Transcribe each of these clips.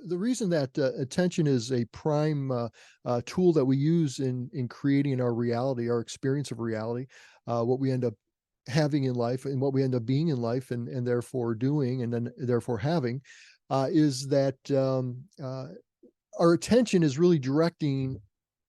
the reason that attention is a prime tool that we use in creating our reality, our experience of reality, what we end up having in life and what we end up being in life and therefore doing and then therefore having is that our attention is really directing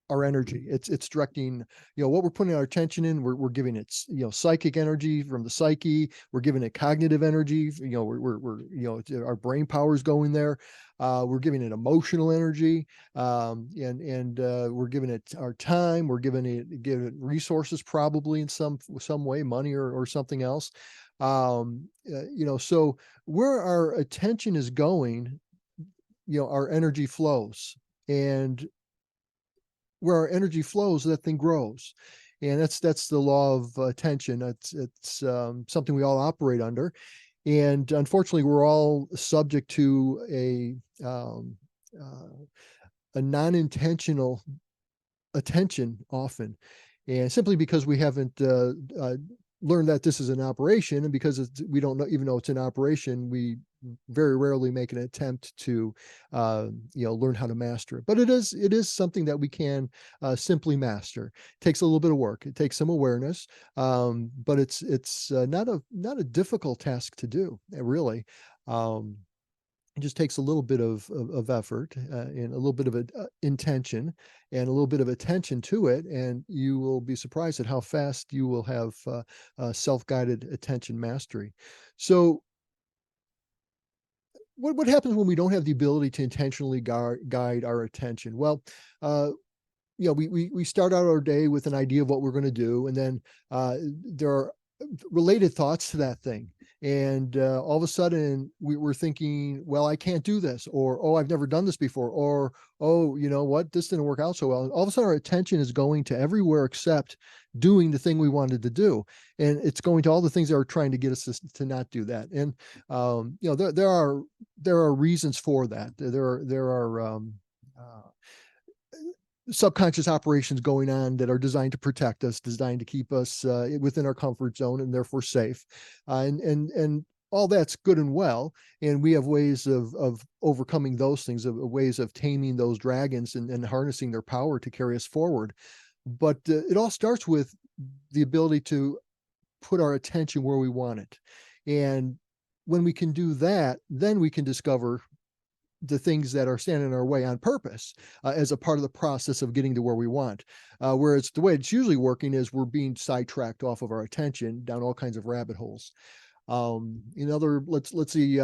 our energy. It's directing, what we're putting our attention in. We're giving it, psychic energy from the psyche. We're giving it cognitive energy. Our brain power is going there. We're giving it emotional energy, and we're giving it our time. We're giving it resources, probably in some way, money or something else. So where our attention is going, our energy flows, and where our energy flows, that thing grows. And that's the law of attention. It's something we all operate under, and unfortunately, we're all subject to a non-intentional attention often, and simply because we haven't learned that this is an operation, and because we don't know, even though it's an operation, we very rarely make an attempt to learn how to master it. But it is something that we can simply master. It takes a little bit of work. It takes some awareness, but it's not a difficult task to do, really. It just takes a little bit of effort, and a little bit of intention and a little bit of attention to it, and you will be surprised at how fast you will have self-guided attention mastery. So what happens when we don't have the ability to intentionally guide our attention? Well, we start out our day with an idea of what we're going to do, and then there are related thoughts to that thing. And all of a sudden we're thinking, well, I can't do this, or, oh, I've never done this before, or, oh, you know what, this didn't work out so well. And all of a sudden our attention is going to everywhere except doing the thing we wanted to do. And it's going to all the things that are trying to get us to not do that. And, there are reasons for that. There are subconscious operations going on that are designed to protect us, designed to keep us within our comfort zone and therefore safe. And all that's good and well. And we have ways of overcoming those things, of ways of taming those dragons and harnessing their power to carry us forward. But it all starts with the ability to put our attention where we want it. And when we can do that, then we can discover the things that are standing in our way on purpose, as a part of the process of getting to where we want. Whereas the way it's usually working is we're being sidetracked off of our attention down all kinds of rabbit holes. Let's see,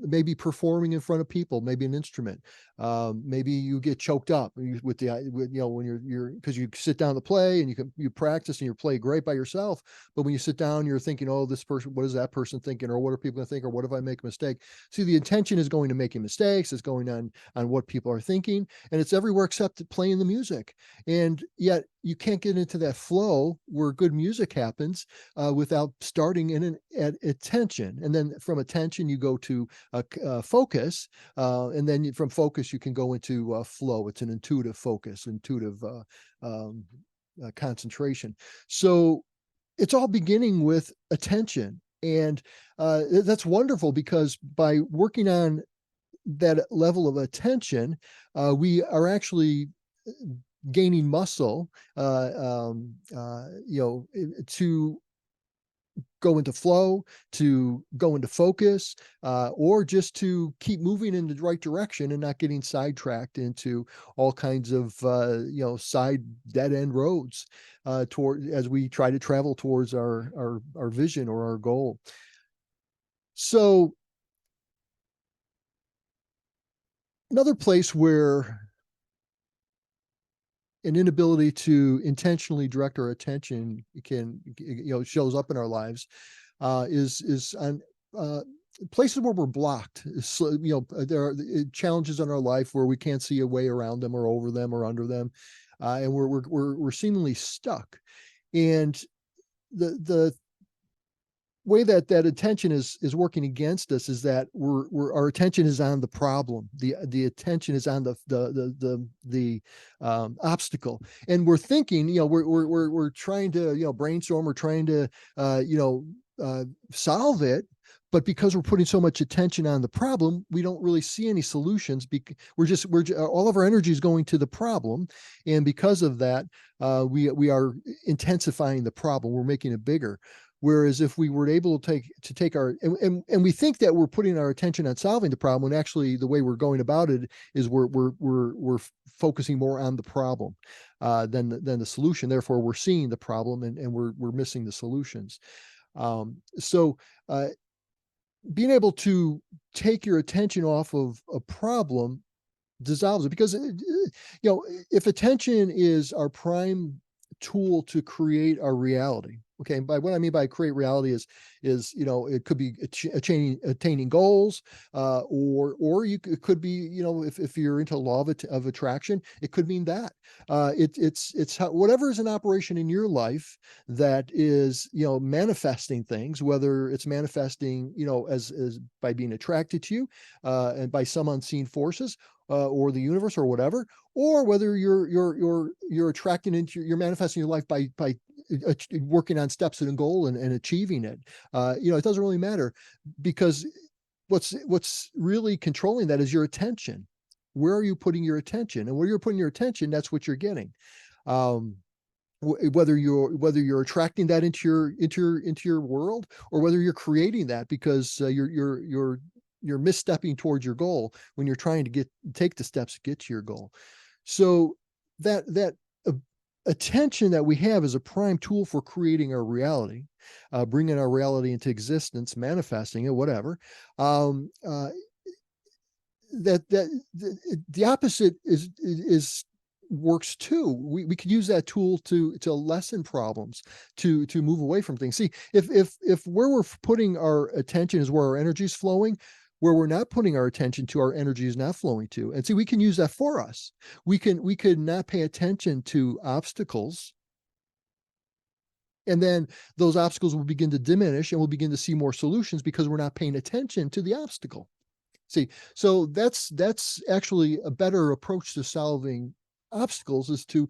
maybe performing in front of people, maybe an instrument. Maybe you get choked up with when you're because you sit down to play and you practice and you play great by yourself, but when you sit down, you're thinking, oh, this person, what is that person thinking, or what are people going to think, or what if I make a mistake? See, the attention is going to making mistakes. It's going on what people are thinking, and it's everywhere except playing the music. And yet you can't get into that flow where good music happens without starting at attention. And then from attention, you go to focus. And then from focus, you can go into flow. It's an intuitive focus, intuitive concentration. So it's all beginning with attention. And that's wonderful, because by working on that level of attention, we are actually gaining muscle, to go into flow, to go into focus, or just to keep moving in the right direction and not getting sidetracked into all kinds of side dead end roads as we try to travel towards our vision or our goal. So another place where an inability to intentionally direct our attention shows up in our lives is on places where we're blocked. So, there are challenges in our life where we can't see a way around them or over them or under them, and we're seemingly stuck. And the way that attention is working against us is that our attention is on the problem. The attention is on the obstacle, and we're thinking, we're trying to brainstorm. We're trying to solve it. But because we're putting so much attention on the problem, we don't really see any solutions. All of our energy is going to the problem, and because of that, we are intensifying the problem. We're making it bigger. Whereas if we were able to take our and we think that we're putting our attention on solving the problem, when actually the way we're going about it is we're focusing more on the problem than the solution. Therefore, we're seeing the problem and we're missing the solutions. So being able to take your attention off of a problem dissolves it, because if attention is our prime tool to create our reality. Okay, and by what I mean by create reality is it could be attaining goals, or it could be if you're into law of attraction, it could mean that it's whatever is an operation in your life that is manifesting things, whether it's manifesting as by being attracted to you and by some unseen forces, or the universe or whatever, or whether you're attracting into you're manifesting your life by working on steps in a goal and achieving it. It doesn't really matter, because what's really controlling that is your attention. Where are you putting your attention? And where you're putting your attention, that's what you're getting. Whether you're attracting that into your world, or whether you're creating that because you're misstepping towards your goal when you're trying to take the steps to get to your goal. So that attention that we have is a prime tool for creating our reality, bringing our reality into existence, manifesting it, whatever. The opposite is works too. We could use that tool to lessen problems, to move away from things. See, if where we're putting our attention is where our energy is flowing, where we're not putting our attention to, our energy is not flowing to. And see, we can use that for us. We could not pay attention to obstacles, and then those obstacles will begin to diminish, and we'll begin to see more solutions because we're not paying attention to the obstacle. See, so that's actually a better approach to solving obstacles, is to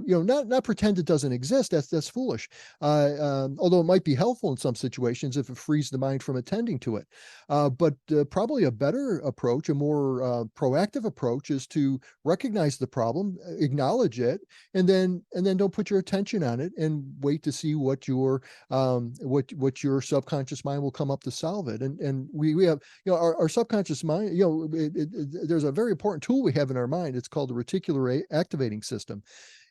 not pretend it doesn't exist. That's foolish. Although it might be helpful in some situations if it frees the mind from attending to it. But probably a better approach, a more proactive approach, is to recognize the problem, acknowledge it, and then don't put your attention on it, and wait to see what your subconscious mind will come up to solve it. And we have our subconscious mind. There's a very important tool we have in our mind. It's called the reticular activating system,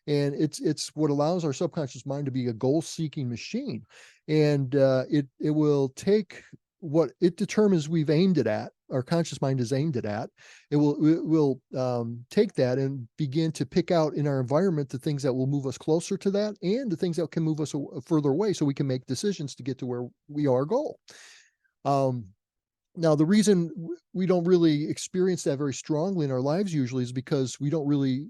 and it's what allows our subconscious mind to be a goal-seeking machine. And it will take what it determines we've aimed it at, our conscious mind is aimed it at. It will take that and begin to pick out in our environment the things that will move us closer to that, and the things that can move us further away, so we can make decisions to get to where we are, our goal. Now, the reason we don't really experience that very strongly in our lives usually is because we don't really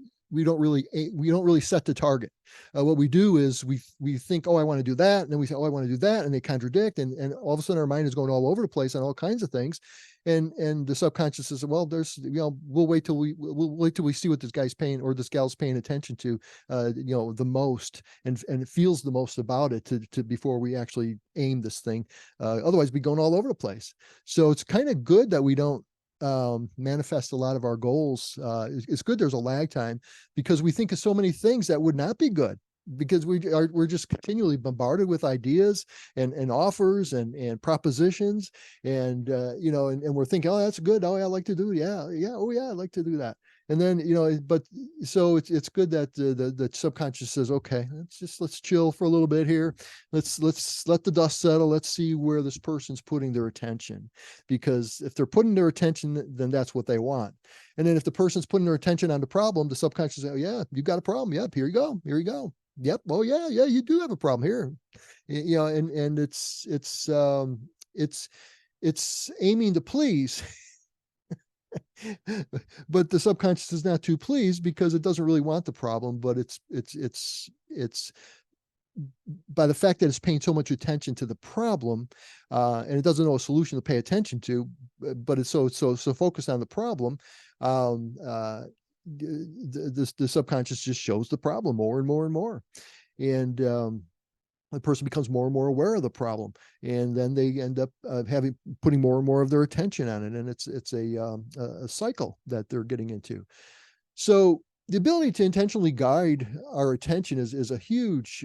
set the target. What we do is we think, oh, I want to do that, and then we say, oh, I want to do that, and they contradict, and all of a sudden our mind is going all over the place on all kinds of things, and the subconscious says, well, we'll wait till we see what this guy's paying, or this gal's paying attention to, the most, and it feels the most about it to before we actually aim this thing. Otherwise, we're going all over the place. So it's kind of good that we don't manifest a lot of our goals. It's good there's a lag time, because we think of so many things that would not be good, because we're just continually bombarded with ideas and offers and propositions, and and we're thinking, oh, that's good, oh yeah, I like to do, oh yeah, I like to do that. And then but so it's good that the subconscious says, okay, let's chill for a little bit here, let's let the dust settle, let's see where this person's putting their attention, because if they're putting their attention, then that's what they want. And then if the person's putting their attention on the problem, the subconscious says, oh yeah, you got a problem, yep, here you go, yep, oh yeah, you do have a problem here. And it's aiming to please. But the subconscious is not too pleased, because it doesn't really want the problem, but it's by the fact that it's paying so much attention to the problem, and it doesn't know a solution to pay attention to, but it's so focused on the problem, the subconscious just shows the problem more and more and more. And the person becomes more and more aware of the problem, and then they end up having putting more and more of their attention on it, and it's a cycle that they're getting into. So the ability to intentionally guide our attention is a huge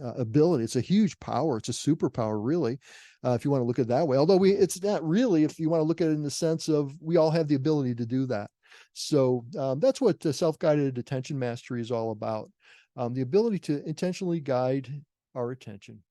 ability. It's a huge power. It's a superpower, really, if you want to look at it that way. Although it's not really, if you want to look at it in the sense of we all have the ability to do that. So that's what self-guided attention mastery is all about. The ability to intentionally guide our attention.